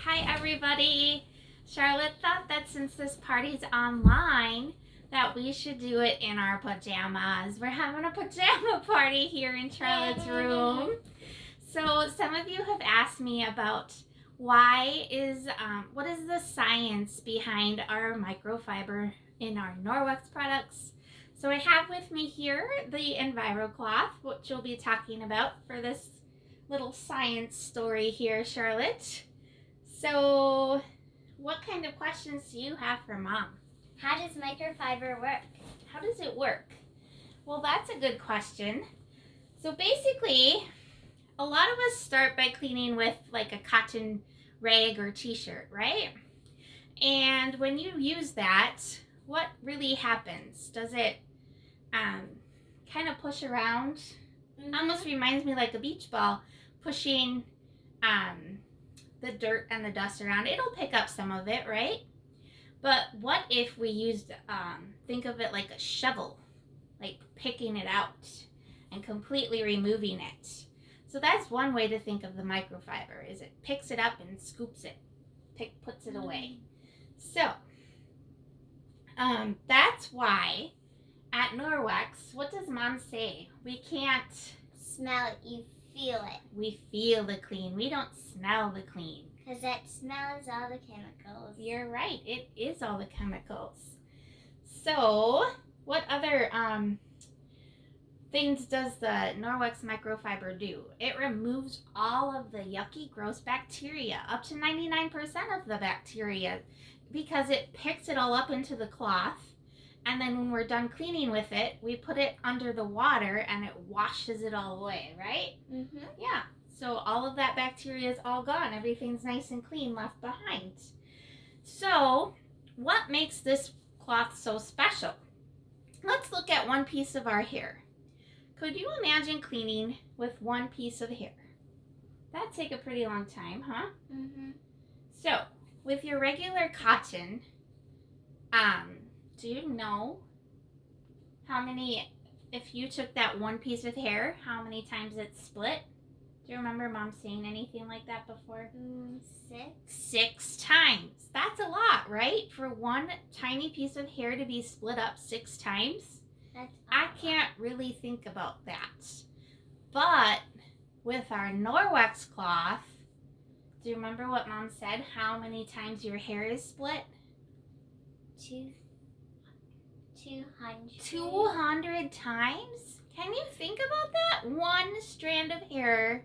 Hi everybody! Charlotte thought that since this party's online that we should do it in our pajamas. We're having a pajama party here in Charlotte's room. So some of you have asked me about what is the science behind our microfiber in our Norwex products. So I have with me here the EnviroCloth, which we'll be talking about for this little science story here, Charlotte. So, what kind of questions do you have for Mom? How does microfiber work? How does it work? Well, that's a good question. So basically, a lot of us start by cleaning with like a cotton rag or t-shirt, right? And when you use that, what really happens? Does it kind of push around? Mm-hmm. Almost reminds me like a beach ball pushing the dirt and the dust around. It'll pick up some of it, right? But what if we used, think of it like a shovel, like picking it out and completely removing it. So that's one way to think of the microfiber, is it picks it up and scoops it, puts it away. So that's why at Norwex, what does Mom say? We can't smell it, you feel it. We feel the clean. We don't smell the clean. Because that smell is all the chemicals. You're right. It is all the chemicals. So, what other things does the Norwex microfiber do? It removes all of the yucky, gross bacteria, up to 99% of the bacteria, because it picks it all up into the cloth. And then when we're done cleaning with it, we put it under the water and it washes it all away, right? Mm-hmm. Yeah. So all of that bacteria is all gone. Everything's nice and clean left behind. So what makes this cloth so special? Let's look at one piece of our hair. Could you imagine cleaning with one piece of hair? That'd take a pretty long time, huh? Mm-hmm. So with your regular cotton, do you know how many, if you took that one piece of hair, how many times it's split? Do you remember Mom saying anything like that before? 6. 6 times. That's a lot, right? For one tiny piece of hair to be split up 6 times? I can't really think about that. But with our Norwex cloth, do you remember what Mom said? How many times your hair is split? 200. 200 times? Can you think about that? One strand of hair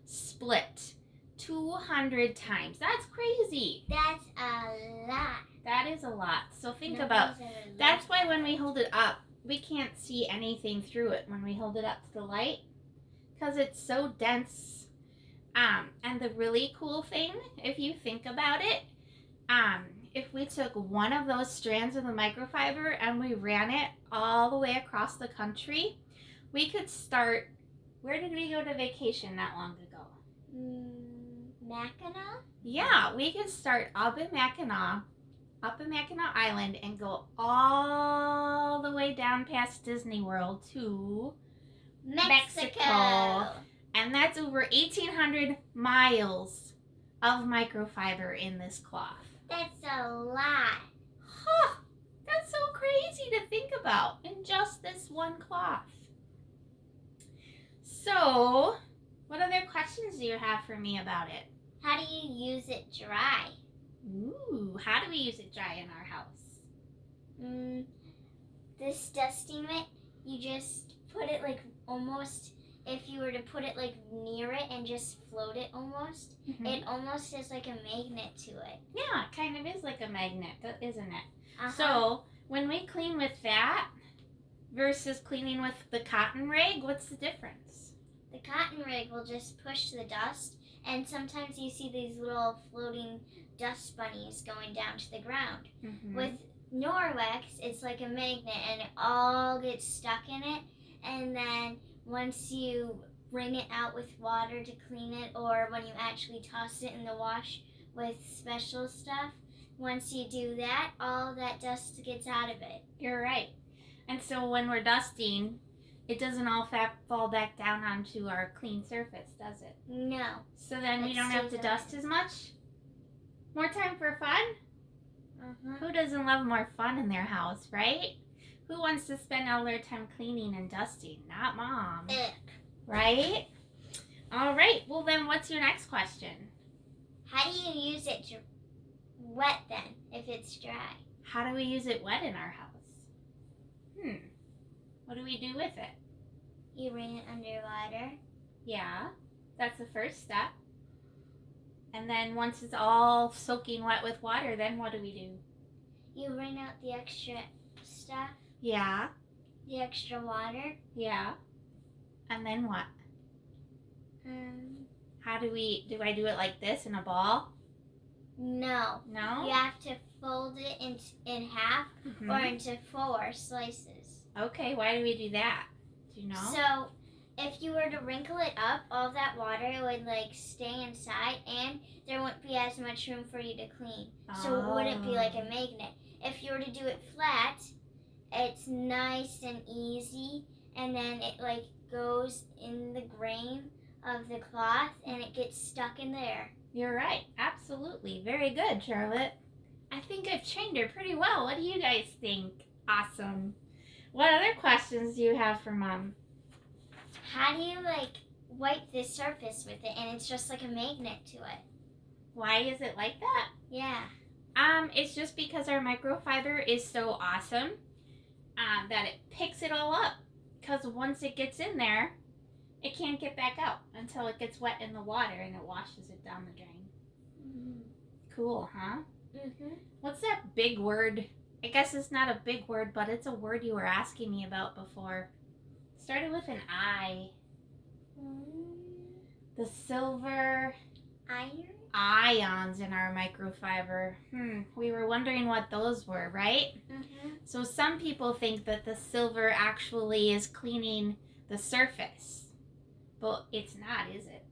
split 200 times. That's crazy. That's a lot. That is a lot. So think about, that's why when we hold it up, we can't see anything through it when we hold it up to the light, because it's so dense. And the really cool thing, if you think about it, if we took one of those strands of the microfiber and we ran it all the way across the country, we could start, where did we go to vacation not long ago? Mackinac? Yeah, we could start up in Mackinac Island and go all the way down past Disney World to Mexico. And that's over 1,800 miles of microfiber in this cloth. That's a lot. Huh, that's so crazy to think about in just this one cloth. So, what other questions do you have for me about it? How do you use it dry? Ooh, how do we use it dry in our house? This dusting mitt, you just put it like almost, if you were to put it like near it and just float it almost, it almost is like a magnet to it. Yeah, it kind of is like a magnet, isn't it? So when we clean with that versus cleaning with the cotton rag, what's the difference? The cotton rag will just push the dust, and sometimes you see these little floating dust bunnies going down to the ground. With Norwex, it's like a magnet and it all gets stuck in it, and then once you wring it out with water to clean it, or when you actually toss it in the wash with special stuff, once you do that, all that dust gets out of it. You're right. And so when we're dusting, it doesn't all fall back down onto our clean surface, does it? No. So then we don't have to dust as much? More time for fun? Who doesn't love more fun in their house, right? Who wants to spend all their time cleaning and dusting? Not Mom. Right? All right. Well, then what's your next question? How do you use it to wet then, if it's dry? How do we use it wet in our house? What do we do with it? You bring it underwater. Yeah, that's the first step. And then once it's all soaking wet with water, then what do we do? You bring out the extra stuff. Yeah. The extra water. Yeah. And then what? How do I do it like this in a ball? No. No? You have to fold it in half or into 4 slices. Okay, why do we do that? Do you know? So, if you were to wrinkle it up, all that water would like stay inside and there wouldn't be as much room for you to clean. So it wouldn't be like a magnet. If you were to do it flat, it's nice and easy, and then it like goes in the grain of the cloth and it gets stuck in there. You're right. Absolutely. Very good, Charlotte. I think I've trained her pretty well. What do you guys think? Awesome. What other questions do you have for Mom? How do you like wipe the surface with it and it's just like a magnet to it? Why is it like that? Yeah. It's just because our microfiber is so awesome that it picks it all up. Because once it gets in there, it can't get back out until it gets wet in the water and it washes it down the drain. Cool, huh? What's that big word? I guess it's not a big word, but it's a word you were asking me about before. It started with an I. The silver ions in our microfiber. We were wondering what those were, right? So some people think that the silver actually is cleaning the surface. But it's not, is it?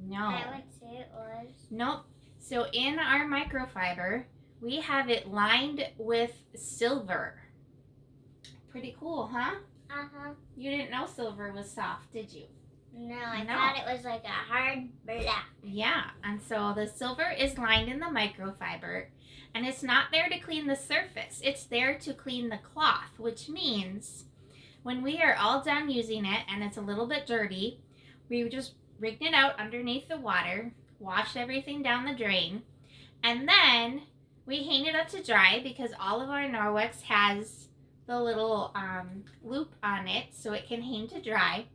No. I would say it was. Nope. So in our microfiber, we have it lined with silver. Pretty cool, huh? You didn't know silver was soft, did you? No, I thought it was like a hard black. Yeah, and so the silver is lined in the microfiber, and it's not there to clean the surface. It's there to clean the cloth, which means when we are all done using it and it's a little bit dirty, we just wring it out underneath the water, wash everything down the drain, and then we hang it up to dry because all of our Norwex has the little loop on it so it can hang to dry.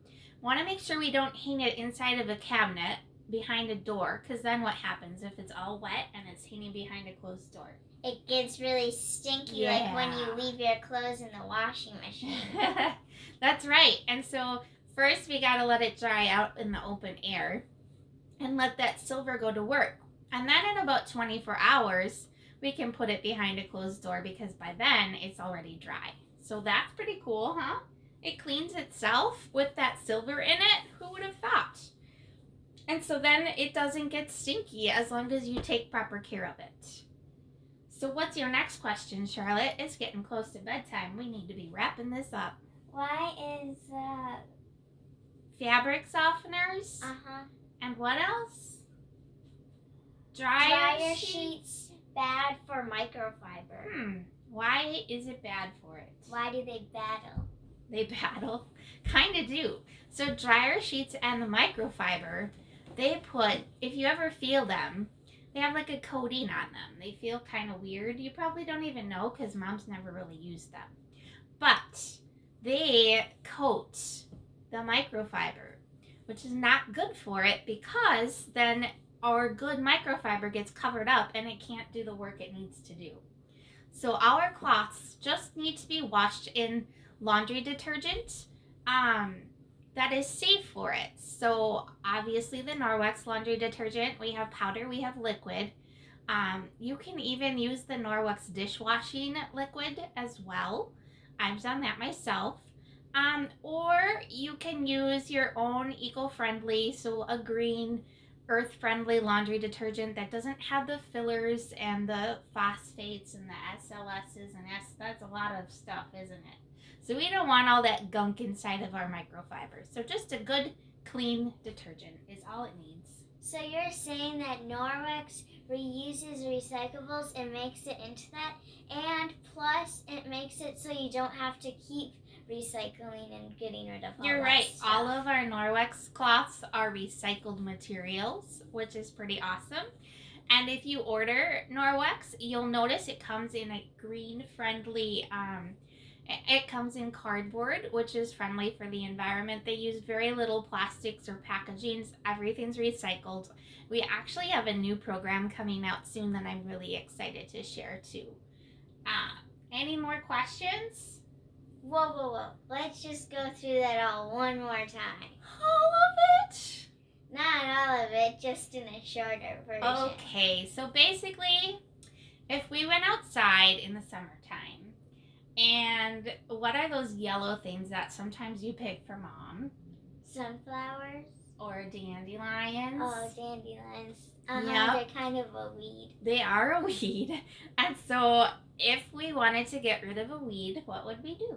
Want to make sure we don't hang it inside of a cabinet behind a door, because then what happens if it's all wet and it's hanging behind a closed door? It gets really stinky, like when you leave your clothes in the washing machine. That's right. And so first we got to let it dry out in the open air and let that silver go to work. And then in about 24 hours, we can put it behind a closed door because by then it's already dry. So that's pretty cool, huh? It cleans itself with that silver in it. Who would have thought? And so then it doesn't get stinky as long as you take proper care of it. So what's your next question, Charlotte? It's getting close to bedtime. We need to be wrapping this up. Why is fabric softeners? And what else? Dryer sheets bad for microfiber. Why is it bad for it? Why do they battle? They battle? Kind of do. So dryer sheets and the microfiber, they put, if you ever feel them, they have like a coating on them. They feel kind of weird. You probably don't even know because Mom's never really used them. But they coat the microfiber, which is not good for it because then our good microfiber gets covered up and it can't do the work it needs to do. So our cloths just need to be washed in laundry detergent that is safe for it. So obviously the Norwex laundry detergent, we have powder, we have liquid. You can even use the Norwex dishwashing liquid as well. I've done that myself. Or you can use your own eco-friendly, so a green, earth-friendly laundry detergent that doesn't have the fillers and the phosphates and the SLSs and that's a lot of stuff, isn't it? So we don't want all that gunk inside of our microfiber. So just a good, clean detergent is all it needs. So you're saying that Norwex reuses recyclables and makes it into that, and plus it makes it so you don't have to keep recycling and getting rid of all You're that right. stuff. All of our Norwex cloths are recycled materials, which is pretty awesome. And if you order Norwex, you'll notice it comes in a green-friendly. It comes in cardboard, which is friendly for the environment. They use very little plastics or packagings. Everything's recycled. We actually have a new program coming out soon that I'm really excited to share too. Any more questions? Whoa. Let's just go through that all one more time. All of it? Not all of it, just in a shorter version. Okay, so basically, if we went outside in the summertime, and what are those yellow things that sometimes you pick for mom? Sunflowers. Or dandelions? Oh, dandelions. Yep. They're kind of a weed. They are a weed. And so, if we wanted to get rid of a weed, what would we do?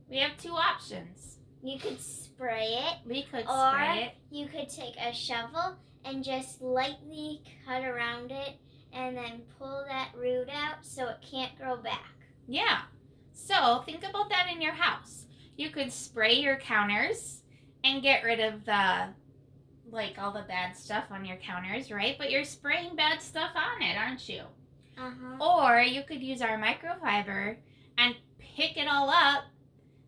We have two options. You could spray it. We could Or spray it. you could take a shovel and just lightly cut around it and then pull that root out so it can't grow back. Yeah. So think about that in your house. You could spray your counters and get rid of all the bad stuff on your counters, right? But you're spraying bad stuff on it, aren't you? Or you could use our microfiber and pick it all up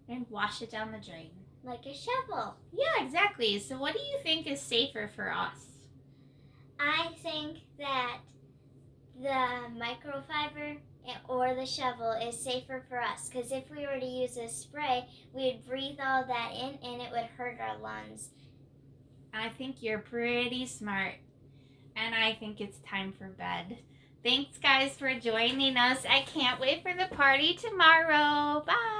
and wash it down the drain. Like a shovel. Yeah, exactly. So what do you think is safer for us? I think that the microfiber or the shovel is safer for us, because if we were to use a spray, we'd breathe all that in and it would hurt our lungs. I think you're pretty smart, and I think it's time for bed. Thanks, guys, for joining us. I can't wait for the party tomorrow. Bye.